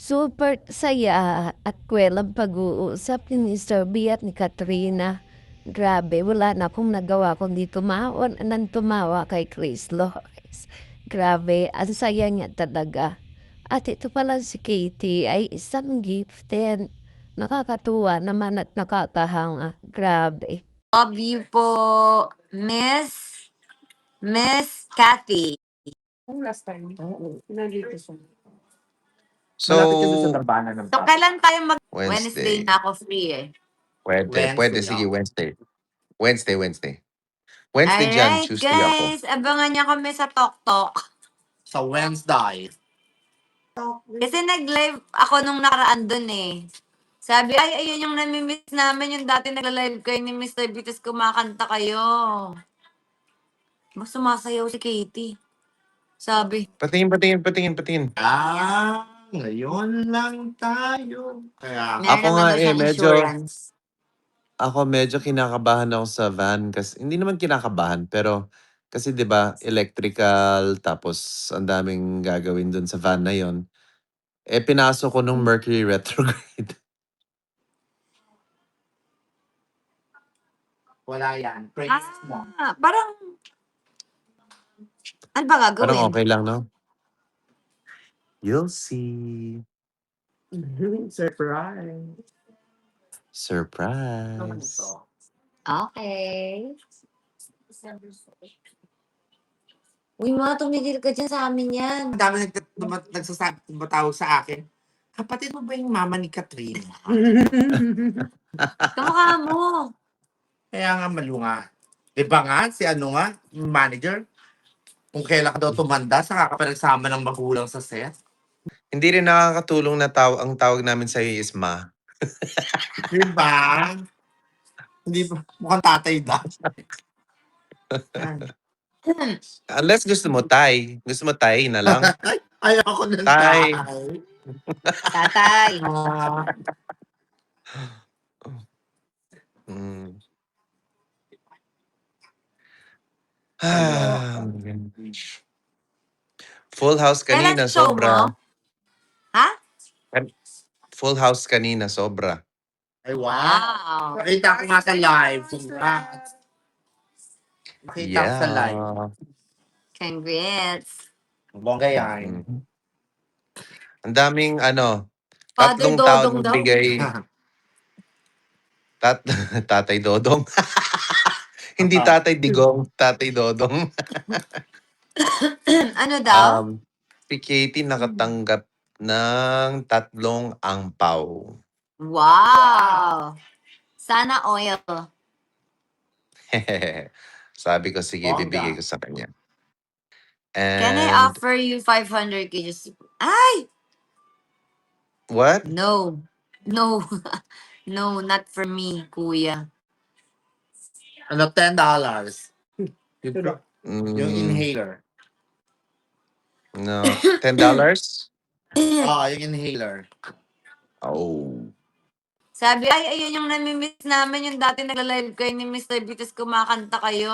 Super saya at kwelang pag-uusap ni Mr. B at ni Katrina. Grabe, wala na akong nagawa kundi tumawa nang tumawa kay Chris Lawrence. Grabe, ang saya niya talaga. At ito pala si Katie ay isang gifted. Nakakatuwa naman at nakakahanga. Grabe. Love you po, Miss Kathy. Last time. Oo. Nandito siya. So, Malapit yun doon sa tabanan ng So, kailan tayo Wednesday Wednesday. na ako free eh. Pwede, sige, Wednesday. Wednesday dyan, Alright, Tuesday ako. guys. Abangan niyo kami sa Tok Tok. Sa Wednesday. Kasi nag-live ako nung nakaraan dun eh. Sabi, ay, ayun yung namimiss namin, yung dati nagla-live kayo ni Mr. Bitos, kumakanta kayo. Mas sumasayaw si Katie. Sabi, Patingin. Ngayon lang tayo. Kaya, meron Ako naman nga daw siyang medyo insurance. kinakabahan ako sa van kasi hindi naman kinakabahan pero kasi 'di ba electrical tapos ang daming gagawin dun sa van na yon. Eh pinasok ko nung Mercury retrograde. wala yan. Praise mo. Parang, ano ba Parang gagawin? okay lang, no? You'll see. Surprise. Surprise. Okay. Uy, mga tumigil ka dyan sa amin yan. Ang dami nagtatawag sa akin. Kapatid mo ba yung mama ni Katrina? Kamukha mo. Kaya nga malunga. Di ba nga, si ano nga, manager, kung kailan ka daw tumanda, saka ka pa nagsama ng magulang sa set. Hindi rin nakakatulong na ang tawag namin sa is ma. Di ba? Hindi ba? Mukhang tatay daw. Unless gusto mo tay. Gusto mo tay na lang. Ayoko ng Tay. tatay. Tatay. Mm. Ah, full house kanina, Kailan show sobra. mo? Ha? Full house kanina, sobra. Ay, wow. Wow. Nakita ko nga sa live. Congrats. Nakita ko sa live. Congrats. Bongga yan. Mm. Ang daming Father tatlong taon Dodong daw. magbigay. Tatay Dodong. Hindi Tatay Digong, Tatay Dodong. Ano daw? Si Katie nakatanggap ng 3 angpaw. Wow. Sana oil. Sabi ko, sige, Bongga. bibigay ko sa kanya. Can I And, offer you 500 kgs? Ay! what? No. No. No, not for me, kuya. Ano, $10. Yung Mm, inhaler. no. $10? Yung inhaler. Oh. Sabi, ay, ayun yung namimiss namin, yung dati nagla-live kayo ni Mr. Bitos, kumakanta kayo.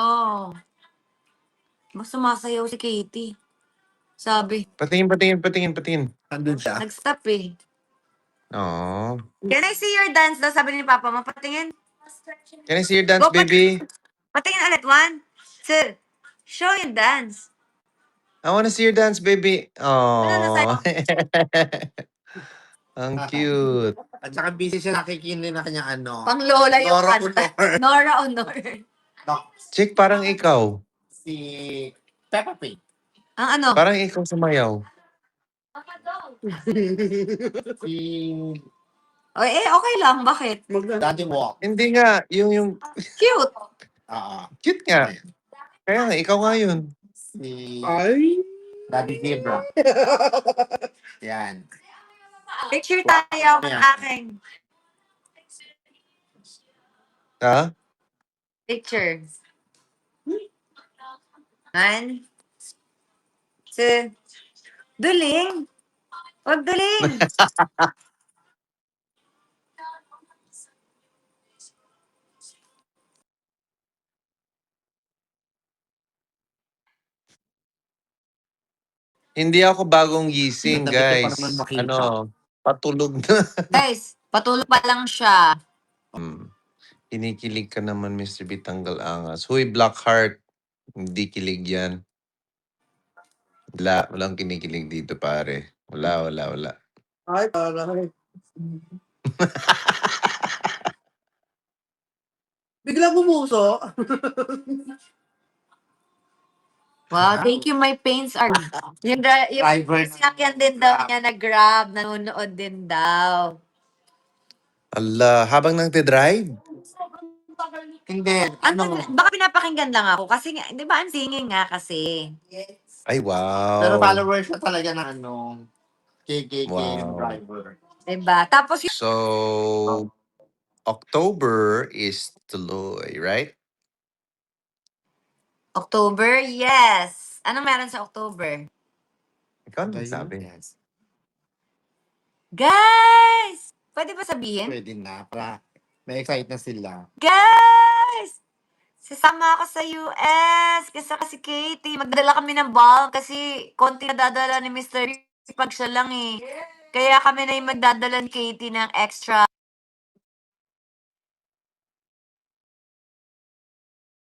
Mas sumasayaw si Katie. Sabi, Patingin. Andun siya. nag-stop eh. Oh. Can I see your dance daw? Sabi ni Papa, mapatingin. Can I see your dance, Go, baby? Patingin ulit. 1, 2. Show your dance. I wanna see your dance, baby. Ano Oh. Ang cute. At saka busy siya nakikinig na kanyang ano. Pang lola yung Nora kanta. Honor. Nora Honor. Chick, parang ikaw. Si Peppa Pig. Ang ano? Parang ikaw sumayaw. Si Okay lang. Bakit? Daddy Walk. Hindi nga, yung Cute. cute nga. Kaya nga, ikaw nga yun. Si Daddy Zebra. Yan. Picture tayo ng Ayan. aking. Ha? Picture. 1, 2. Duling. Wag duling. Hindi ako bagong gising, Damit ko pa guys. naman makita. Patulog na. Guys, patulog pa lang siya. Kinikilig ka naman, Mr. B. Tanggal angas. Huy, Blackheart. Hindi kilig yan. Walang kinikilig dito, pare. Wala. Ay, parang. Bigla bumuso. Wow, thank you, my pains are... Yung Driver. sinakyan din daw niya na Grab, nanonood din daw. Ala, habang nagte-drive? Hindi. Baka pinapakinggan lang ako kasi nga, di ba, I'm singing nga kasi. Ay, wow. Pero follower siya talaga ng KKK Wow. driver. Diba? Tapos yung So, October is tuloy, right? October, yes. Ano meron sa October? Ikaw ang nagsabi. Guys! Pwede ba sabihin? Pwede na. Para may excite na sila. Guys! Sasama ako sa US. Kasi si Katie. Magdala kami ng ball kasi konti na dadala ni Mr. Pag siya lang eh. Kaya kami na yung magdadala ni Katie ng extra.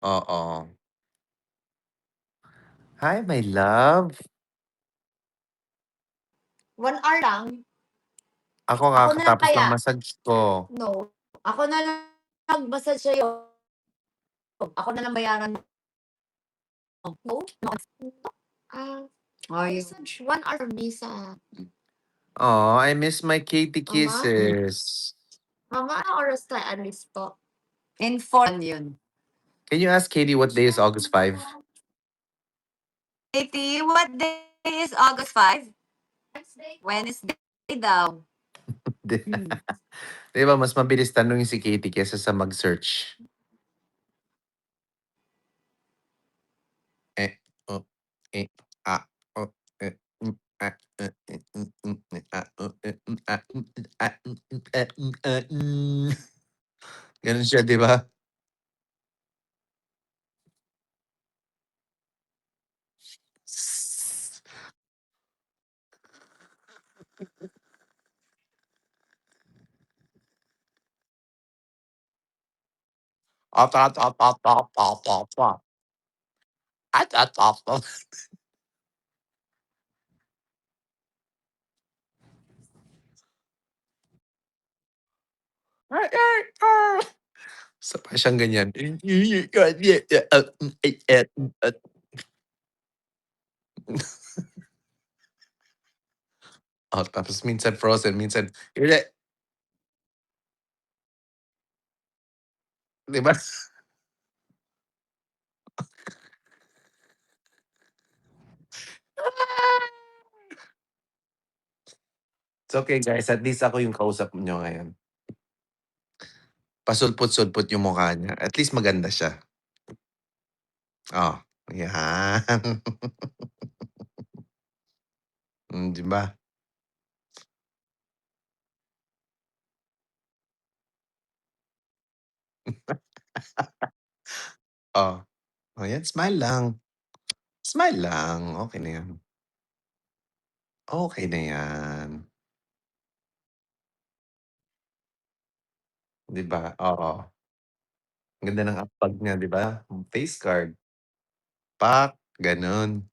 Oo. Hi, my love. 1 hour lang. Ako Ako na lang kakatapos kaya. ng massage ko. No. Ako na lang mag-massage sa'yo. Ako na lang bayaran. No? Message 1 hour visa. Oh, I miss my Katie kisses. Mama, anong oras tayo alis po? In 4 yun. Can you ask Katie what day is August 5? Katie, what day is August 5? Wednesday daw. Di ba, mas mabilis tanungin si Katie kesa sa mag-search. Oh, ah, oh, Ganun siya, di ba? Isa pa siyang ganyan. Oh, tapos minsan frozen, minsan, di ba? It's okay, guys. At least ako yung kausap niyo ngayon. Pasulput-sulput yung mukha niya. At least maganda siya. Oh, yan. Di ba? Oh. Oh, yan. Smile lang. Smile lang. Okay na yan. Okay na yan. Di ba? Oo. Ang ganda ng appag niya, di ba? Face card. Pak. Ganun.